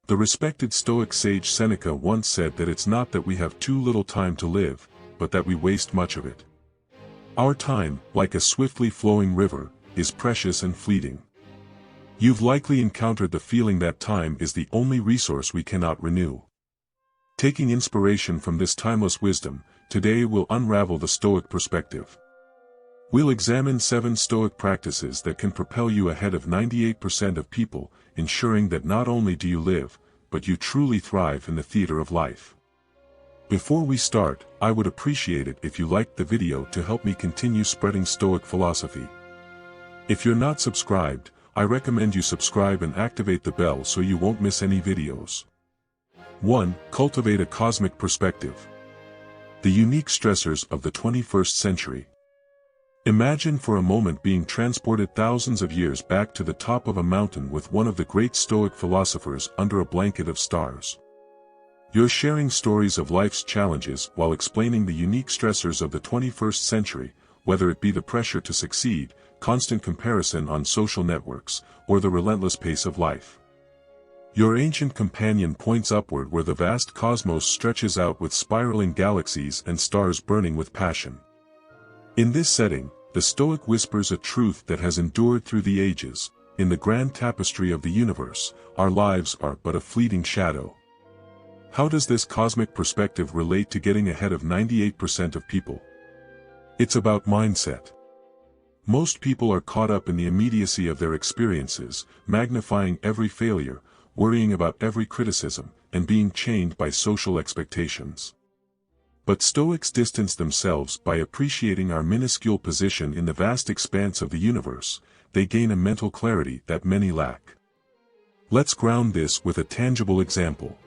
The respected Stoic sage Seneca once said that it's not that we have too little time to live, but that we waste much of it. Our time, like a swiftly flowing river, is precious and fleeting. You've likely encountered the feeling that time is the only resource we cannot renew. Taking inspiration from this timeless wisdom, today we'll unravel the Stoic perspective. We'll examine 7 Stoic practices that can propel you ahead of 98% of people, ensuring that not only do you live, but you truly thrive in the theater of life. Before we start, I would appreciate it if you liked the video to help me continue spreading Stoic philosophy. If you're not subscribed, I recommend you subscribe and activate the bell so you won't miss any videos. 1. Cultivate a cosmic perspective. The unique stressors of the 21st century. Imagine for a moment being transported thousands of years back to the top of a mountain with one of the great Stoic philosophers under a blanket of stars. You're sharing stories of life's challenges while explaining the unique stressors of the 21st century, whether it be the pressure to succeed, constant comparison on social networks, or the relentless pace of life. Your ancient companion points upward where the vast cosmos stretches out with spiraling galaxies and stars burning with passion. In this setting, the Stoic whispers a truth that has endured through the ages: in the grand tapestry of the universe, our lives are but a fleeting shadow. How does this cosmic perspective relate to getting ahead of 98% of people? It's about mindset. Most people are caught up in the immediacy of their experiences, magnifying every failure, worrying about every criticism, and being chained by social expectations. But Stoics distance themselves by appreciating our minuscule position in the vast expanse of the universe. They gain a mental clarity that many lack. Let's ground this with a tangible example.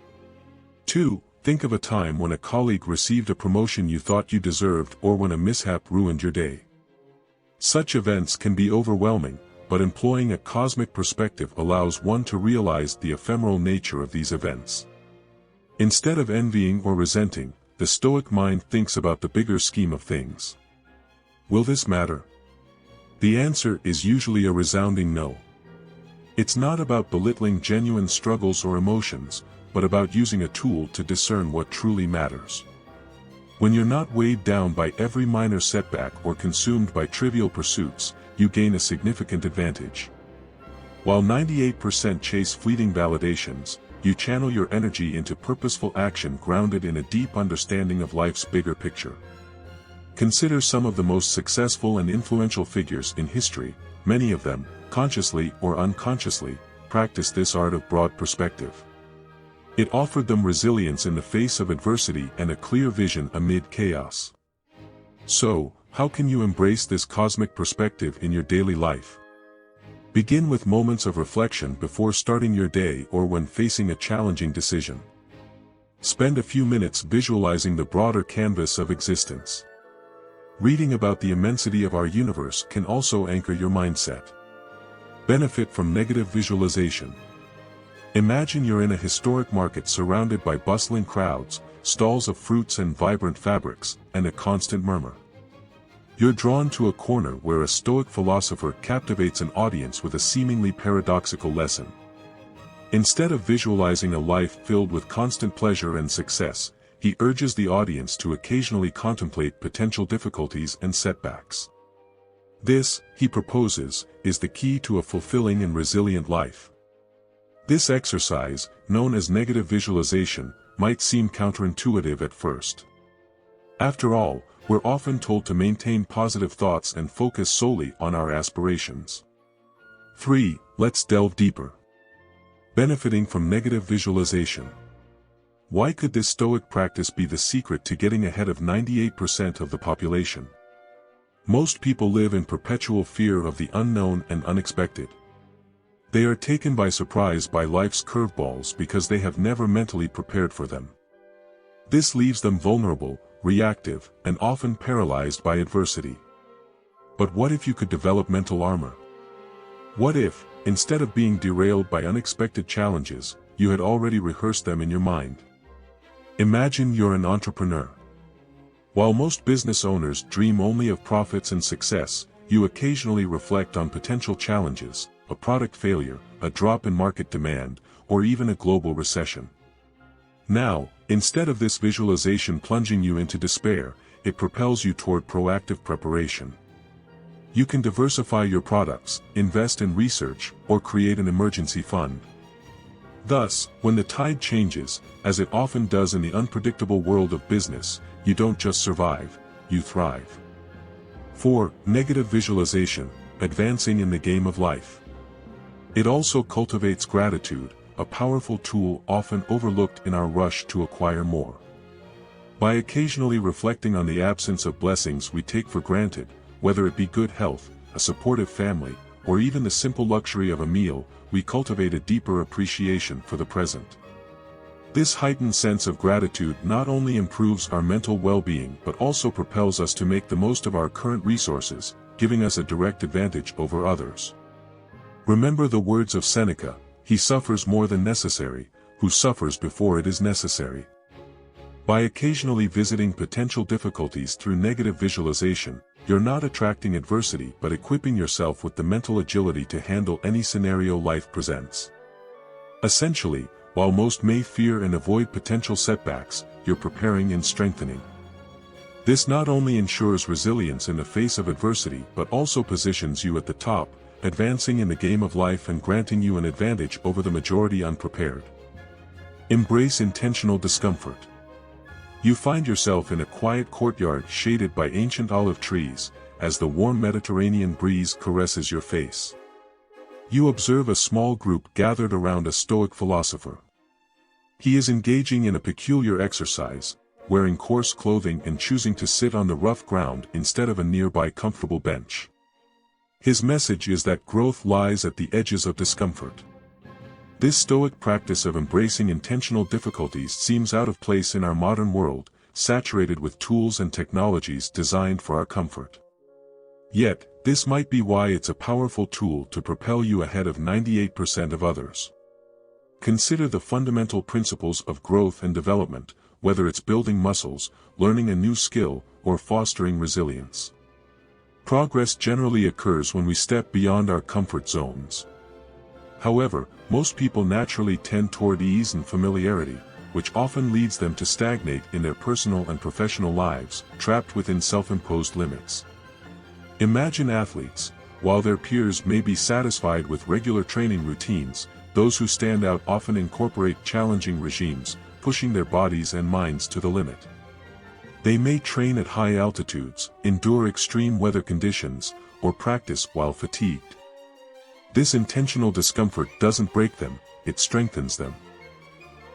2. Think of a time when a colleague received a promotion you thought you deserved, or when a mishap ruined your day. Such events can be overwhelming, but employing a cosmic perspective allows one to realize the ephemeral nature of these events. Instead of envying or resenting, the Stoic mind thinks about the bigger scheme of things. Will this matter? The answer is usually a resounding no. It's not about belittling genuine struggles or emotions, but about using a tool to discern what truly matters. When you're not weighed down by every minor setback or consumed by trivial pursuits, you gain a significant advantage. While 98% chase fleeting validations, you channel your energy into purposeful action grounded in a deep understanding of life's bigger picture. Consider some of the most successful and influential figures in history. Many of them, consciously or unconsciously, practiced this art of broad perspective. It offered them resilience in the face of adversity and a clear vision amid chaos. So, how can you embrace this cosmic perspective in your daily life? Begin with moments of reflection before starting your day or when facing a challenging decision. Spend a few minutes visualizing the broader canvas of existence. Reading about the immensity of our universe can also anchor your mindset. Benefit from negative visualization. Imagine you're in a historic market surrounded by bustling crowds, stalls of fruits and vibrant fabrics, and a constant murmur. You're drawn to a corner where a Stoic philosopher captivates an audience with a seemingly paradoxical lesson. Instead of visualizing a life filled with constant pleasure and success, he urges the audience to occasionally contemplate potential difficulties and setbacks. This, he proposes, is the key to a fulfilling and resilient life. This exercise, known as negative visualization, might seem counterintuitive at first. After all, we're often told to maintain positive thoughts and focus solely on our aspirations. 3. Let's delve deeper. Benefiting from negative visualization. Why could this Stoic practice be the secret to getting ahead of 98% of the population? Most people live in perpetual fear of the unknown and unexpected. They are taken by surprise by life's curveballs because they have never mentally prepared for them. This leaves them vulnerable, reactive, and often paralyzed by adversity. But what if you could develop mental armor? What if, instead of being derailed by unexpected challenges, you had already rehearsed them in your mind? Imagine you're an entrepreneur. While most business owners dream only of profits and success, you occasionally reflect on potential challenges, a product failure, a drop in market demand, or even a global recession. Now, instead of this visualization plunging you into despair, it propels you toward proactive preparation. You can diversify your products, invest in research, or create an emergency fund. Thus, when the tide changes, as it often does in the unpredictable world of business, you don't just survive, you thrive. 4. Negative visualization, advancing in the game of life. It also cultivates gratitude, a powerful tool often overlooked in our rush to acquire more. By occasionally reflecting on the absence of blessings we take for granted, whether it be good health, a supportive family, or even the simple luxury of a meal, we cultivate a deeper appreciation for the present. This heightened sense of gratitude not only improves our mental well-being but also propels us to make the most of our current resources, giving us a direct advantage over others. Remember the words of Seneca, "He suffers more than necessary, who suffers before it is necessary." By occasionally visiting potential difficulties through negative visualization, you're not attracting adversity but equipping yourself with the mental agility to handle any scenario life presents. Essentially, while most may fear and avoid potential setbacks, you're preparing and strengthening. This not only ensures resilience in the face of adversity but also positions you at the top, advancing in the game of life and granting you an advantage over the majority unprepared. Embrace intentional discomfort. You find yourself in a quiet courtyard shaded by ancient olive trees, as the warm Mediterranean breeze caresses your face. You observe a small group gathered around a Stoic philosopher. He is engaging in a peculiar exercise, wearing coarse clothing and choosing to sit on the rough ground instead of a nearby comfortable bench. His message is that growth lies at the edges of discomfort. This Stoic practice of embracing intentional difficulties seems out of place in our modern world, saturated with tools and technologies designed for our comfort. Yet, this might be why it's a powerful tool to propel you ahead of 98% of others. Consider the fundamental principles of growth and development, whether it's building muscles, learning a new skill, or fostering resilience. Progress generally occurs when we step beyond our comfort zones. However, most people naturally tend toward ease and familiarity, which often leads them to stagnate in their personal and professional lives, trapped within self-imposed limits. Imagine athletes. While their peers may be satisfied with regular training routines, those who stand out often incorporate challenging regimes, pushing their bodies and minds to the limit. They may train at high altitudes, endure extreme weather conditions, or practice while fatigued. This intentional discomfort doesn't break them, it strengthens them.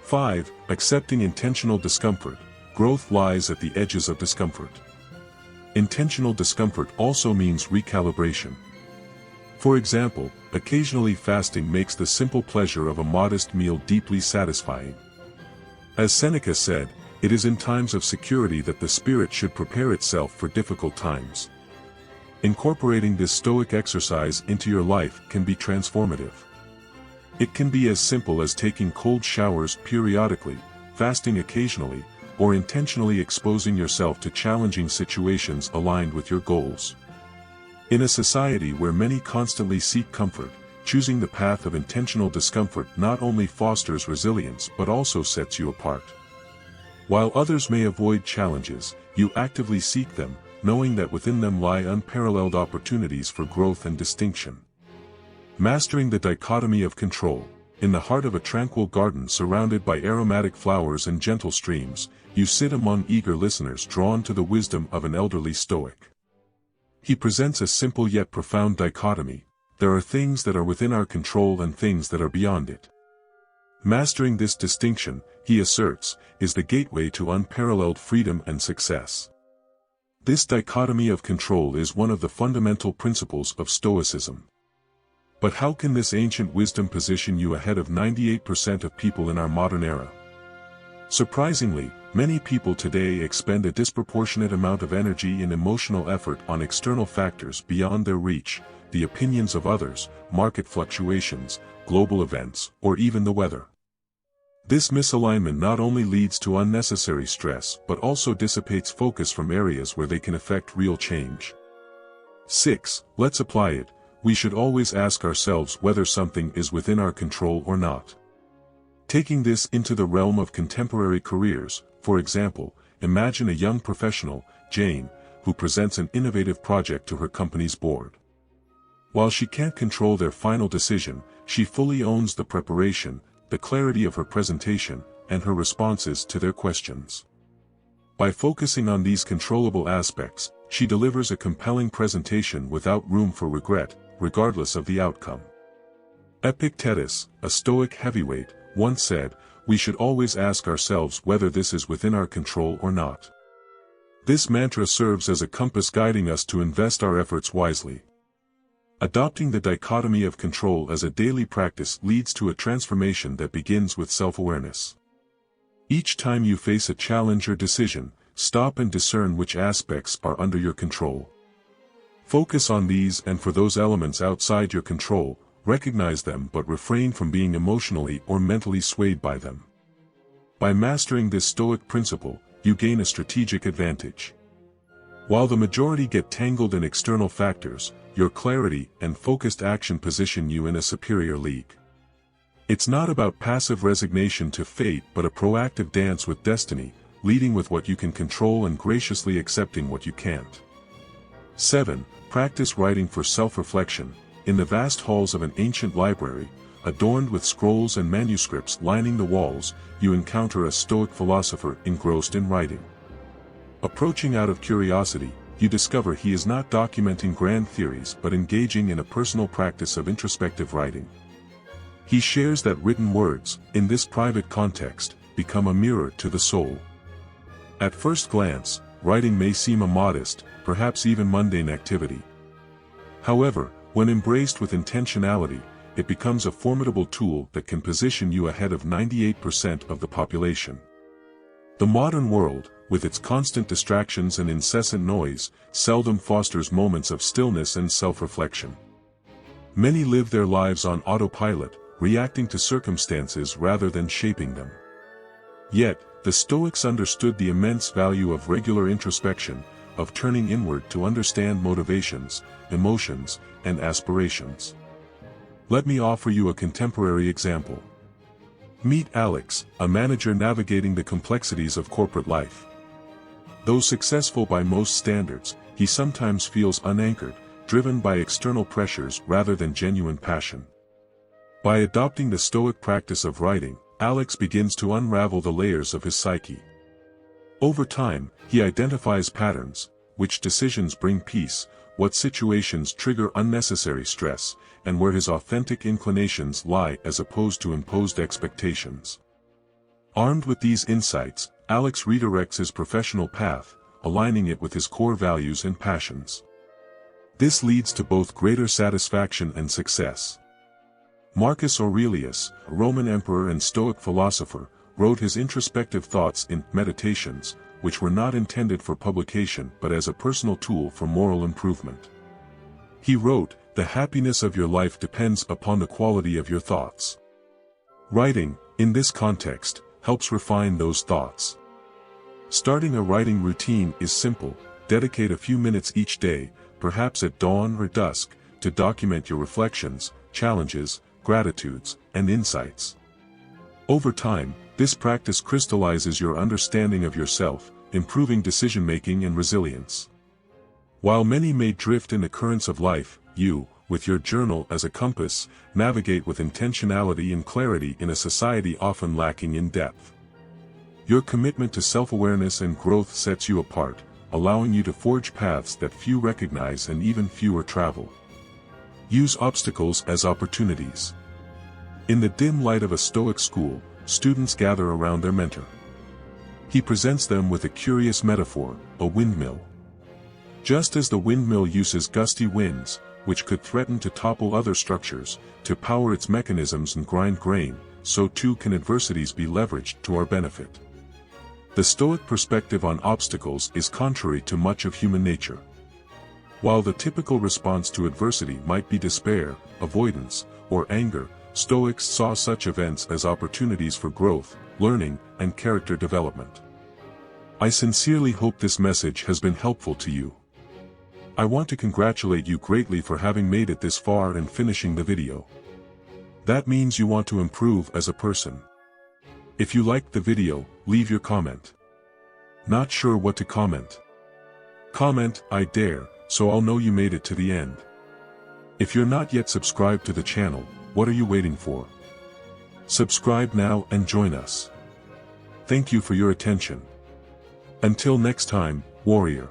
5. Accepting intentional discomfort. Growth lies at the edges of discomfort. Intentional discomfort also means recalibration. For example, occasionally fasting makes the simple pleasure of a modest meal deeply satisfying. As Seneca said, it is in times of security that the spirit should prepare itself for difficult times. Incorporating this Stoic exercise into your life can be transformative. It can be as simple as taking cold showers periodically, fasting occasionally, or intentionally exposing yourself to challenging situations aligned with your goals. In a society where many constantly seek comfort, choosing the path of intentional discomfort not only fosters resilience but also sets you apart. While others may avoid challenges, you actively seek them, knowing that within them lie unparalleled opportunities for growth and distinction. Mastering the dichotomy of control. In the heart of a tranquil garden surrounded by aromatic flowers and gentle streams, you sit among eager listeners drawn to the wisdom of an elderly Stoic. He presents a simple yet profound dichotomy. There are things that are within our control and things that are beyond it. Mastering this distinction, he asserts, is the gateway to unparalleled freedom and success. This dichotomy of control is one of the fundamental principles of Stoicism. But how can this ancient wisdom position you ahead of 98% of people in our modern era? Surprisingly, many people today expend a disproportionate amount of energy and emotional effort on external factors beyond their reach, the opinions of others, market fluctuations, global events, or even the weather. This misalignment not only leads to unnecessary stress but also dissipates focus from areas where they can affect real change. 6. Let's apply it. We should always ask ourselves whether something is within our control or not. Taking this into the realm of contemporary careers, for example, imagine a young professional, Jane, who presents an innovative project to her company's board. While she can't control their final decision, she fully owns the preparation, the clarity of her presentation, and her responses to their questions. By focusing on these controllable aspects, she delivers a compelling presentation without room for regret, regardless of the outcome. Epictetus, a Stoic heavyweight, once said, "We should always ask ourselves whether this is within our control or not." This mantra serves as a compass guiding us to invest our efforts wisely. Adopting the dichotomy of control as a daily practice leads to a transformation that begins with self-awareness. Each time you face a challenge or decision, stop and discern which aspects are under your control. Focus on these, and for those elements outside your control, recognize them but refrain from being emotionally or mentally swayed by them. By mastering this Stoic principle, you gain a strategic advantage. While the majority get tangled in external factors, your clarity and focused action position you in a superior league. It's not about passive resignation to fate but a proactive dance with destiny, leading with what you can control and graciously accepting what you can't. 7. Practice writing for self-reflection. In the vast halls of an ancient library, adorned with scrolls and manuscripts lining the walls, you encounter a Stoic philosopher engrossed in writing. Approaching out of curiosity, you discover he is not documenting grand theories but engaging in a personal practice of introspective writing. He shares that written words, in this private context, become a mirror to the soul. At first glance, writing may seem a modest, perhaps even mundane activity. However, when embraced with intentionality, it becomes a formidable tool that can position you ahead of 98% of the population. The modern world, with its constant distractions and incessant noise, seldom fosters moments of stillness and self-reflection. Many live their lives on autopilot, reacting to circumstances rather than shaping them. Yet, the Stoics understood the immense value of regular introspection, of turning inward to understand motivations, emotions, and aspirations. Let me offer you a contemporary example. Meet Alex, a manager navigating the complexities of corporate life. Though successful by most standards, he sometimes feels unanchored, driven by external pressures rather than genuine passion. By adopting the Stoic practice of writing, Alex begins to unravel the layers of his psyche. Over time, he identifies patterns, which decisions bring peace, what situations trigger unnecessary stress, and where his authentic inclinations lie as opposed to imposed expectations. Armed with these insights, Alex redirects his professional path, aligning it with his core values and passions. This leads to both greater satisfaction and success. Marcus Aurelius, a Roman emperor and Stoic philosopher, wrote his introspective thoughts in Meditations, which were not intended for publication but as a personal tool for moral improvement. He wrote, "The happiness of your life depends upon the quality of your thoughts." Writing, in this context, helps refine those thoughts. Starting a writing routine is simple. Dedicate a few minutes each day, perhaps at dawn or dusk, to document your reflections, challenges, gratitudes, and insights. Over time, this practice crystallizes your understanding of yourself, improving decision-making and resilience. While many may drift in the currents of life, you, with your journal as a compass, navigate with intentionality and clarity in a society often lacking in depth. Your commitment to self-awareness and growth sets you apart, allowing you to forge paths that few recognize and even fewer travel. Use obstacles as opportunities. In the dim light of a Stoic school, students gather around their mentor. He presents them with a curious metaphor, a windmill. Just as the windmill uses gusty winds, which could threaten to topple other structures, to power its mechanisms and grind grain, so too can adversities be leveraged to our benefit. The Stoic perspective on obstacles is contrary to much of human nature. While the typical response to adversity might be despair, avoidance, or anger, Stoics saw such events as opportunities for growth, learning, and character development. I sincerely hope this message has been helpful to you. I want to congratulate you greatly for having made it this far and finishing the video. That means you want to improve as a person. If you liked the video, leave your comment. Not sure what to comment? Comment, I dare, so I'll know you made it to the end. If you're not yet subscribed to the channel, what are you waiting for? Subscribe now and join us. Thank you for your attention. Until next time, warrior.